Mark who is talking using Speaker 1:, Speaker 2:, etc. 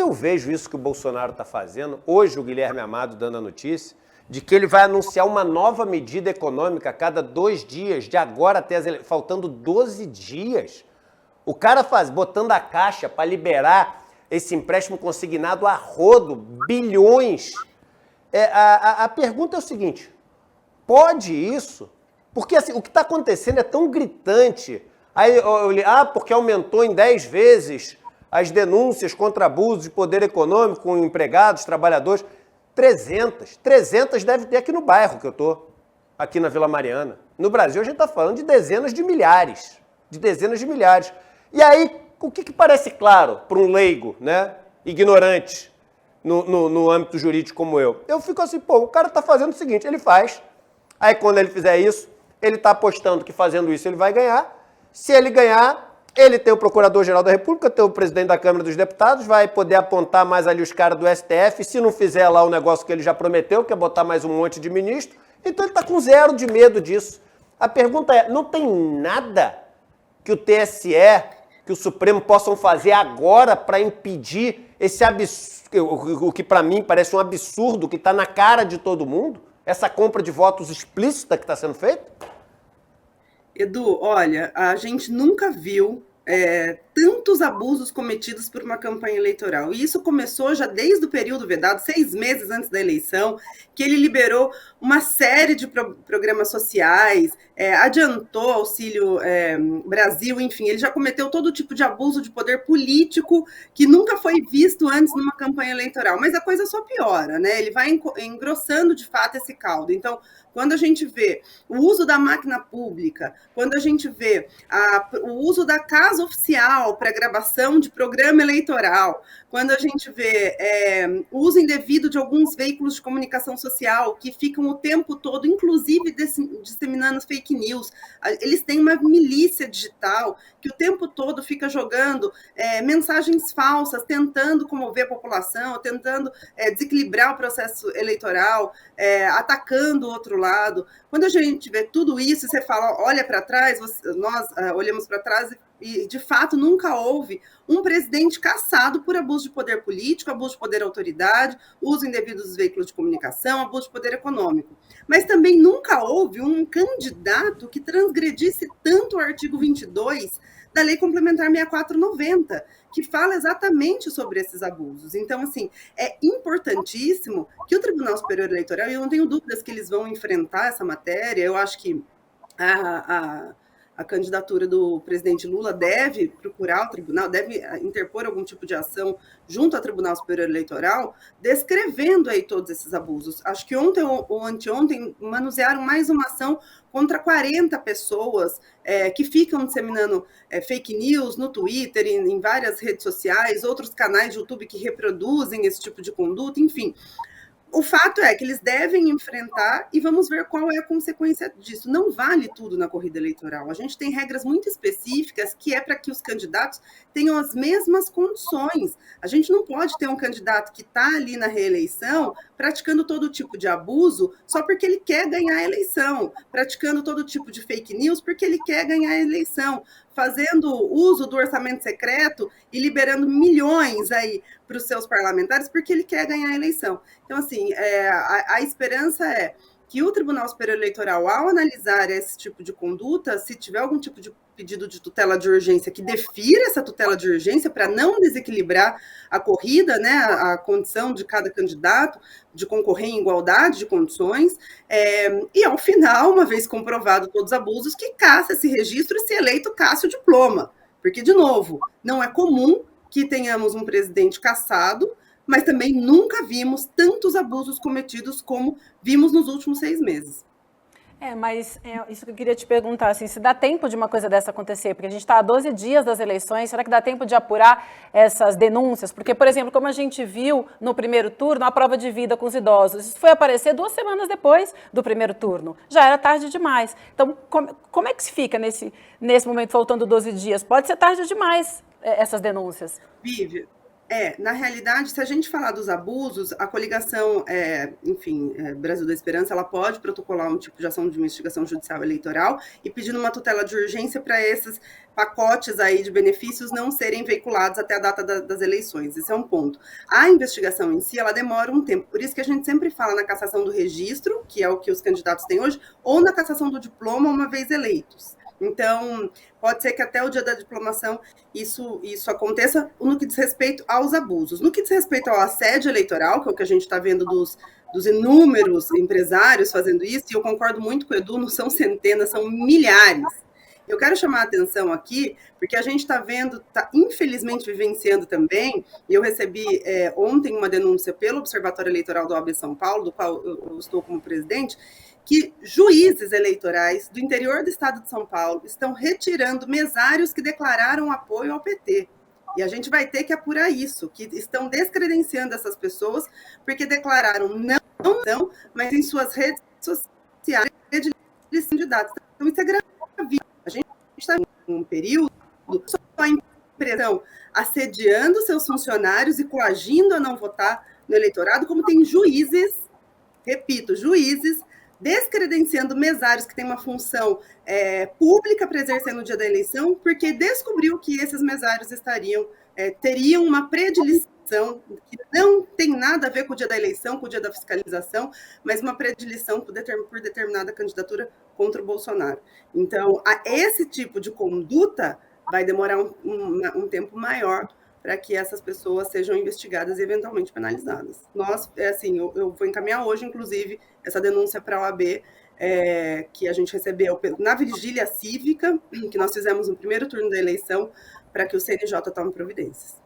Speaker 1: eu vejo isso que o Bolsonaro está fazendo, hoje o Guilherme Amado dando a notícia, de que ele vai anunciar uma nova medida econômica a cada 2 dias, de agora até faltando 12 dias. O cara botando a caixa para liberar esse empréstimo consignado a rodo, bilhões. A pergunta é o seguinte, pode isso? Porque assim, o que está acontecendo é tão gritante. Aí, porque aumentou em 10 vezes as denúncias contra abuso de poder econômico com empregados, trabalhadores. 300 deve ter aqui no bairro que eu tô, aqui na Vila Mariana. No Brasil a gente está falando de dezenas de milhares. E aí, o que parece claro para um leigo, né, ignorante no âmbito jurídico como eu? Eu fico assim, pô, o cara está fazendo o seguinte, ele faz, aí quando ele fizer isso, ele está apostando que fazendo isso ele vai ganhar. Se ele ganhar, ele tem o Procurador-Geral da República, tem o Presidente da Câmara dos Deputados, vai poder apontar mais ali os caras do STF, se não fizer lá o negócio que ele já prometeu, que é botar mais um monte de ministro, então ele está com zero de medo disso. A pergunta é, não tem nada que o TSE, que o Supremo possam fazer agora para impedir esse absurdo, o que para mim parece um absurdo, que está na cara de todo mundo, essa compra de votos explícita que está sendo feita?
Speaker 2: Edu, olha, a gente nunca viu tantos abusos cometidos por uma campanha eleitoral. E isso começou já desde o período vedado, 6 meses antes da eleição, que ele liberou uma série de programas sociais, adiantou Auxílio Brasil, enfim, ele já cometeu todo tipo de abuso de poder político que nunca foi visto antes numa campanha eleitoral. Mas a coisa só piora, né? Ele vai engrossando de fato esse caldo. Então, quando a gente vê o uso da máquina pública, quando a gente vê o uso da casa oficial para gravação de programa eleitoral, quando a gente vê o uso indevido de alguns veículos de comunicação social que ficam o tempo todo, inclusive disseminando fake news, eles têm uma milícia digital que o tempo todo fica jogando mensagens falsas, tentando comover a população, tentando desequilibrar o processo eleitoral, atacando o outro lado. Quando a gente vê tudo isso, você fala, olha para trás, nós olhamos para trás e, de fato, nunca houve um presidente cassado por abuso de poder político, abuso de poder autoridade, uso indevido dos veículos de comunicação, abuso de poder econômico. Mas também nunca houve um candidato que transgredisse tanto o artigo 22 da Lei Complementar 6490, que fala exatamente sobre esses abusos. Então, assim, é importantíssimo que o Tribunal Superior Eleitoral, e eu não tenho dúvidas que eles vão enfrentar essa matéria, eu acho que a candidatura do presidente Lula deve procurar o tribunal, deve interpor algum tipo de ação junto ao Tribunal Superior Eleitoral, descrevendo aí todos esses abusos. Acho que ontem ou anteontem manusearam mais uma ação contra 40 pessoas que ficam disseminando fake news no Twitter, em várias redes sociais, outros canais de YouTube que reproduzem esse tipo de conduta, enfim. O fato é que eles devem enfrentar e vamos ver qual é a consequência disso. Não vale tudo na corrida eleitoral. A gente tem regras muito específicas que é para que os candidatos tenham as mesmas condições. A gente não pode ter um candidato que está ali na reeleição praticando todo tipo de abuso só porque ele quer ganhar a eleição, praticando todo tipo de fake news porque ele quer ganhar a eleição, fazendo uso do orçamento secreto e liberando milhões aí para os seus parlamentares porque ele quer ganhar a eleição. Então, assim, a esperança é que o Tribunal Superior Eleitoral, ao analisar esse tipo de conduta, se tiver algum tipo de pedido de tutela de urgência, que defira essa tutela de urgência para não desequilibrar a corrida, né, a condição de cada candidato, de concorrer em igualdade de condições, e ao final, uma vez comprovado todos os abusos, que caça esse registro e, se eleito, caça o diploma. Porque, de novo, não é comum que tenhamos um presidente cassado, mas também nunca vimos tantos abusos cometidos como vimos nos últimos 6 meses.
Speaker 3: Mas isso que eu queria te perguntar, assim, se dá tempo de uma coisa dessa acontecer, porque a gente está a 12 dias das eleições, será que dá tempo de apurar essas denúncias? Porque, por exemplo, como a gente viu no primeiro turno, a prova de vida com os idosos, isso foi aparecer 2 semanas depois do primeiro turno, já era tarde demais. Então, como é que se fica nesse momento, faltando 12 dias? Pode ser tarde demais essas denúncias.
Speaker 2: Vive. Na realidade, se a gente falar dos abusos, a coligação, Brasil da Esperança, ela pode protocolar um tipo de ação de investigação judicial eleitoral e pedindo uma tutela de urgência para esses pacotes aí de benefícios não serem veiculados até a data das eleições. Esse é um ponto. A investigação em si, ela demora um tempo. Por isso que a gente sempre fala na cassação do registro, que é o que os candidatos têm hoje, ou na cassação do diploma uma vez eleitos. Então, pode ser que até o dia da diplomação isso aconteça no que diz respeito aos abusos. No que diz respeito ao assédio eleitoral, que é o que a gente está vendo dos inúmeros empresários fazendo isso, e eu concordo muito com o Edu, não são centenas, são milhares. Eu quero chamar a atenção aqui, porque a gente está vendo, está infelizmente vivenciando também, e eu recebi ontem uma denúncia pelo Observatório Eleitoral do OAB São Paulo, do qual eu estou como presidente, que juízes eleitorais do interior do estado de São Paulo estão retirando mesários que declararam apoio ao PT. E a gente vai ter que apurar isso, que estão descredenciando essas pessoas porque declararam não, mas em suas redes sociais de candidatos. Então, isso é gravíssimo. A gente está em um período só a impressão assediando seus funcionários e coagindo a não votar no eleitorado, como tem juízes, repito, juízes, descredenciando mesários que têm uma função pública para exercer no dia da eleição, porque descobriu que esses mesários teriam uma predileção que não tem nada a ver com o dia da eleição, com o dia da fiscalização, mas uma predileção por determinada candidatura contra o Bolsonaro. Então, esse tipo de conduta vai demorar um tempo maior para que essas pessoas sejam investigadas e eventualmente penalizadas. Eu vou encaminhar hoje, inclusive, essa denúncia para a OAB, que a gente recebeu na vigília cívica, que nós fizemos no primeiro turno da eleição, para que o CNJ tome providências.